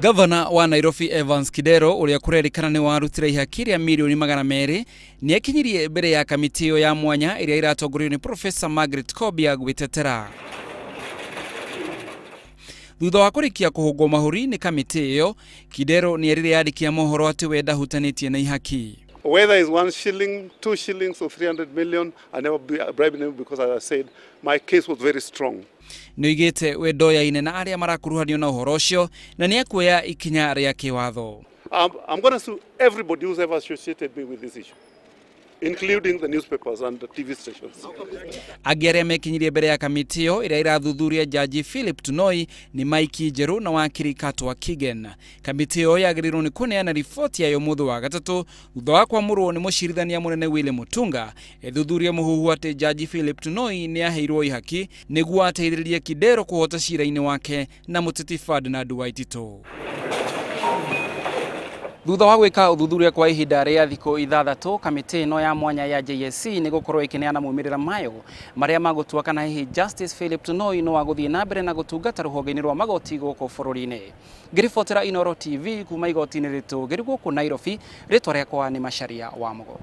Gavana wa Nairobi Evans Kidero uria kurerikana ni warutire ihaki ria milioni 200 ni ekinyirie mbere ya kamiti iyo ya mwanya iria iratongorio ni Professor Margaret Kobia gwitetera. Thutha wa kurikia kuhungwo mahuri ni kamiti iyo, Kidero ni erire yandikia mohoro ati we ndahutanitie na ihaki. Whether it's 1 shilling, 2 shillings or 300 million, I never bribed them because, as I said, my case was very strong. Noigete we ndoyaine na aria marakuruhanio na uhoro ucio na ni akuoya ikinya ria kiwatho. I'm going to sue everybody who's ever associated me with this issue, including the newspapers and the TV stations. Agiaria mekinyirie mbere ya kamiti iyo iria irathuthuria Jaji Philip Tunoi ni Mike Jeru na wakiri Katwa Kigen. Kamiti iyo yagirirwo ni kuneana riboti yayo muthu wa gatatu thutha wa kwamurwo ni mucirithania munene William Mutunga ethuthuria muhuhu ati Jaji Philip Tunoi ni aheirwo ihaki niguo ateithĩrĩrie Kidero kuhota cira-ini wake na muteti Ferdinand Waititu. Thutha wa gwika uthuthuria kwa ihinda ria thikũ 6, kamiti ino ya mwanya ya JSC ni gukorwo ikineana moimirĩra mayo maria magutua kana hihi Justice Philip Tunoi no aguthie na mbere na gutungata ruhonge-ini rwa magoti gũkũ bũrũri-inĩ. Ngiribotera Inooro TV kuma igoti-inĩ ritu gĩrĩ gũkũ Nairobi, ritwa rĩakwa ni Macharia wa Mũgo.